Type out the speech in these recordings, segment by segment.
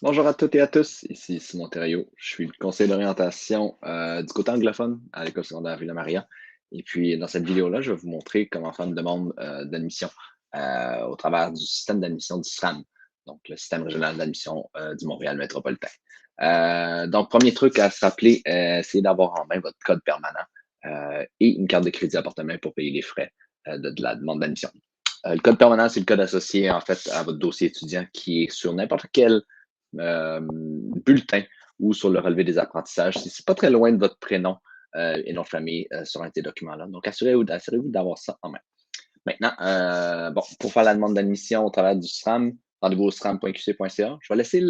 Bonjour à toutes et à tous, ici Simon Thériault. Je suis le conseiller d'orientation du côté anglophone à l'École secondaire Villa Maria. Et puis, dans cette vidéo-là, je vais vous montrer comment faire une demande d'admission au travers du système d'admission du SRAM, donc le système régional d'admission du Montréal métropolitain. Donc, premier truc à se rappeler, c'est d'avoir en main votre code permanent et une carte de crédit à porte-main pour payer les frais de la demande d'admission. Le code permanent, c'est le code associé en fait à votre dossier étudiant qui est sur n'importe quel bulletin ou sur le relevé des apprentissages. Si c'est pas très loin de votre prénom et nom de famille sur un de ces documents-là. Donc, assurez-vous d'avoir ça en main. Maintenant, bon, pour faire la demande d'admission au travers du SRAM, rendez-vous au sram.qc.ca. Je vais laisser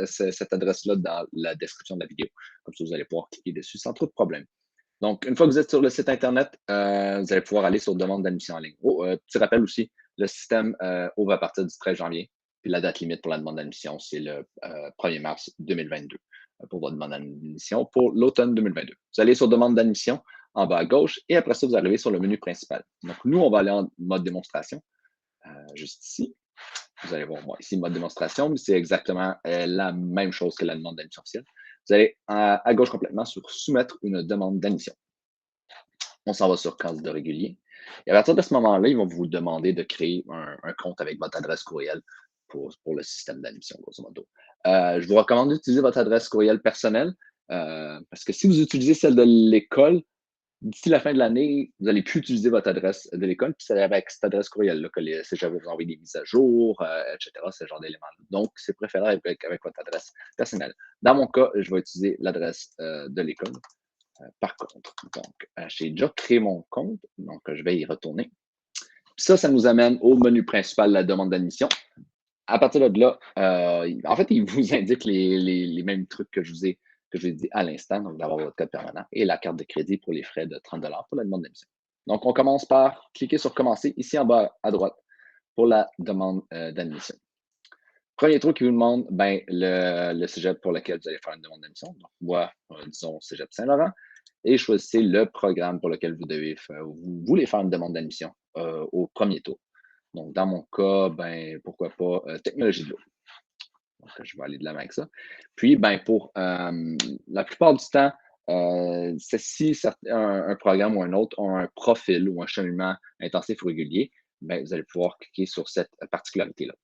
cette adresse-là dans la description de la vidéo. Comme ça, vous allez pouvoir cliquer dessus sans trop de problème. Donc, une fois que vous êtes sur le site Internet, vous allez pouvoir aller sur demande d'admission en ligne. Oh, petit rappel aussi, le système ouvre à partir du 13 janvier. Puis la date limite pour la demande d'admission, c'est le 1er mars 2022 pour votre demande d'admission pour l'automne 2022. Vous allez sur demande d'admission en bas à gauche et après ça, vous arrivez sur le menu principal. Donc, nous, on va aller en mode démonstration, juste ici. Vous allez voir, moi, ici, mode démonstration, mais c'est exactement la même chose que la demande d'admission officielle. Vous allez à gauche complètement sur soumettre une demande d'admission. On s'en va sur candidat régulier. Et à partir de ce moment-là, ils vont vous demander de créer un compte avec votre adresse courriel pour le système d'admission, grosso modo. Je vous recommande d'utiliser votre adresse courriel personnelle parce que si vous utilisez celle de l'école, d'ici la fin de l'année, vous n'allez plus utiliser votre adresse de l'école, puis c'est avec cette adresse courriel-là que les CGA vous envoyer des mises à jour, etc., ce genre d'éléments. Donc, c'est préférable avec votre adresse personnelle. Dans mon cas, je vais utiliser l'adresse de l'école. Par contre, donc, j'ai déjà créé mon compte, donc je vais y retourner. Ça nous amène au menu principal de la demande d'admission. À partir de là, en fait, il vous indique les mêmes trucs que je vous ai dit à l'instant, donc d'avoir votre code permanent et la carte de crédit pour les frais de 30 pour la demande d'admission. Donc, on commence par cliquer sur Commencer ici en bas à droite pour la demande d'admission. Premier truc qui vous demande, ben, le cégep pour lequel vous allez faire une demande d'admission. Donc, moi, disons cégep Saint-Laurent, et choisissez le programme pour lequel vous voulez faire une demande d'admission au premier tour. Donc, dans mon cas, ben, pourquoi pas technologie de l'eau. Donc, je vais aller de l'avant avec ça. Puis, ben, pour la plupart du temps, si un programme ou un autre ont un profil ou un cheminement intensif ou régulier, ben, vous allez pouvoir cliquer sur cette particularité-là.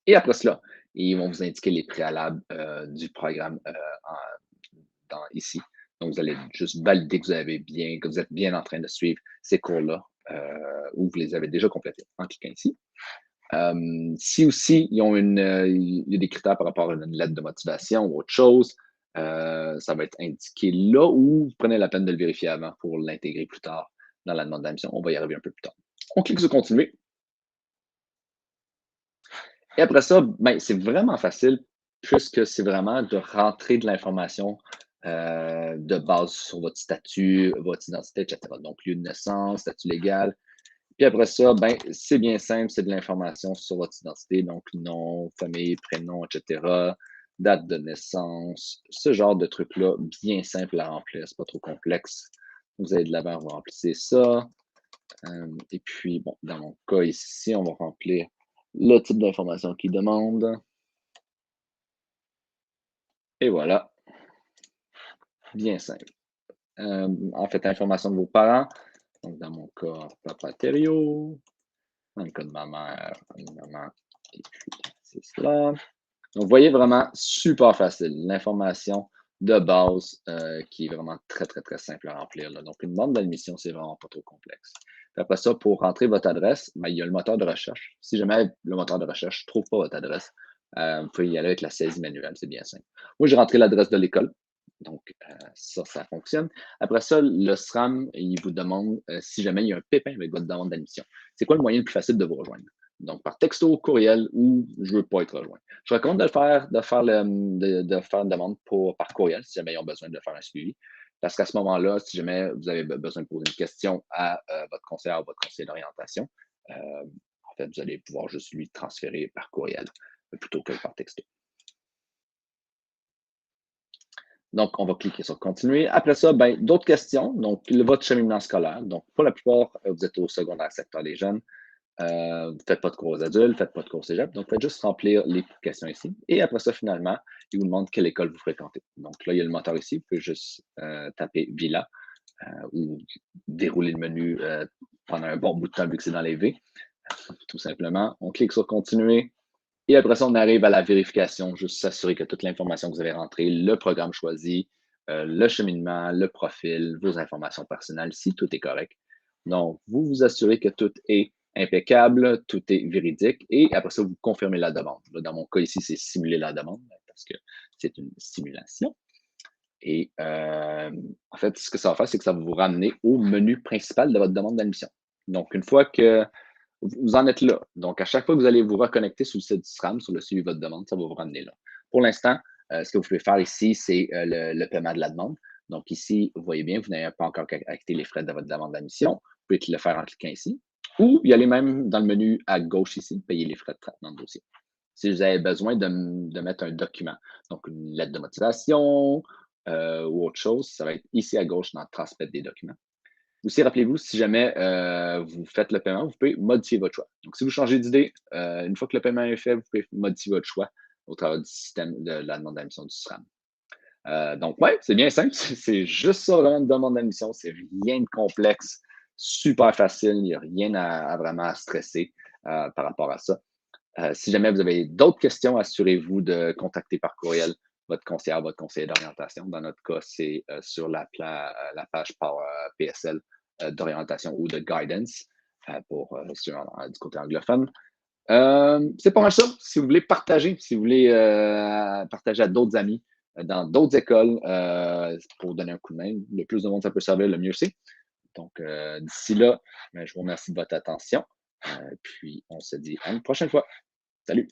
Et après cela, ils vont vous indiquer les préalables du programme ici. Donc, vous allez juste valider que vous êtes bien en train de suivre ces cours-là ou vous les avez déjà complétés en cliquant ici. Si aussi il y a des critères par rapport à une lettre de motivation ou autre chose, ça va être indiqué là où vous prenez la peine de le vérifier avant pour l'intégrer plus tard dans la demande d'admission. On va y arriver un peu plus tard. On clique sur Continuer. Et après ça, ben, c'est vraiment facile puisque c'est vraiment de rentrer de l'information de base sur votre statut, votre identité, etc. Donc, lieu de naissance, statut légal. Puis après ça, ben, c'est bien simple, c'est de l'information sur votre identité, donc nom, famille, prénom, etc., date de naissance, ce genre de trucs-là, bien simple à remplir, c'est pas trop complexe. Vous allez de l'avant, vous remplissez ça. Et puis, bon, dans mon cas ici, on va remplir le type d'information qu'il demande. Et voilà, bien simple. En fait, information de vos parents. Donc, dans mon cas, papa Thériault. Dans le cas de ma mère, maman. Et puis, c'est cela. Donc, vous voyez vraiment super facile. L'information de base qui est vraiment très, très, très simple à remplir. Là. Donc, une demande d'admission, c'est vraiment pas trop complexe. Puis après ça, pour rentrer votre adresse, ben, il y a le moteur de recherche. Si jamais le moteur de recherche ne trouve pas votre adresse, vous pouvez y aller avec la saisie manuelle, c'est bien simple. Moi, j'ai rentré l'adresse de l'école. Donc, ça fonctionne. Après ça, le SRAM, il vous demande si jamais il y a un pépin avec votre demande d'admission. C'est quoi le moyen le plus facile de vous rejoindre? Donc, par texto, courriel ou je ne veux pas être rejoint. Je recommande de faire une demande par courriel si jamais ils ont besoin de faire un suivi. Parce qu'à ce moment-là, si jamais vous avez besoin de poser une question à votre conseillère ou votre conseiller d'orientation, en fait, vous allez pouvoir juste lui transférer par courriel plutôt que par texto. Donc, on va cliquer sur Continuer. Après ça, ben, d'autres questions. Donc, votre cheminement scolaire. Donc, pour la plupart, vous êtes au secondaire secteur des jeunes. Vous ne faites pas de cours aux adultes, faites pas de cours au cégep, donc faites juste remplir les questions ici. Et après ça, finalement, il vous demande quelle école vous fréquentez. Donc là, il y a le moteur ici, vous pouvez juste taper Villa ou dérouler le menu pendant un bon bout de temps vu que c'est dans les V. Tout simplement, on clique sur continuer et après ça, on arrive à la vérification, juste s'assurer que toute l'information que vous avez rentrée, le programme choisi, le cheminement, le profil, vos informations personnelles, si tout est correct. Donc, vous vous assurez que tout est impeccable, tout est véridique et après ça, vous confirmez la demande. Là, dans mon cas ici, c'est simuler la demande parce que c'est une simulation. Et en fait, ce que ça va faire, c'est que ça va vous ramener au menu principal de votre demande d'admission. Donc, une fois que vous en êtes là. Donc, à chaque fois que vous allez vous reconnecter sur le site du SRAM, sur le suivi de votre demande, ça va vous ramener là. Pour l'instant, ce que vous pouvez faire ici, c'est le paiement de la demande. Donc, ici, vous voyez bien, vous n'avez pas encore acté les frais de votre demande d'admission. Vous pouvez le faire en cliquant ici. Ou y aller même dans le menu à gauche ici, payer les frais de traitement de dossier. Si vous avez besoin de mettre un document, donc une lettre de motivation ou autre chose, ça va être ici à gauche dans Transmettre des documents. Aussi, rappelez-vous, si jamais vous faites le paiement, vous pouvez modifier votre choix. Donc, si vous changez d'idée, une fois que le paiement est fait, vous pouvez modifier votre choix au travers du système de la demande d'admission du SRAM. Donc, ouais, c'est bien simple. C'est juste ça, vraiment, une demande d'admission. C'est rien de complexe, super facile. Il n'y a rien à vraiment stresser par rapport à ça. Si jamais vous avez d'autres questions, assurez-vous de contacter par courriel votre conseillère, votre conseiller d'orientation. Dans notre cas, c'est sur la page par PSL d'orientation ou de guidance pour du côté anglophone. C'est pas mal ça. Si vous voulez partager, si vous voulez partager à d'autres amis dans d'autres écoles pour donner un coup de main, le plus de monde ça peut servir, le mieux c'est. Donc, d'ici là, je vous remercie de votre attention. Puis, on se dit à une prochaine fois. Salut!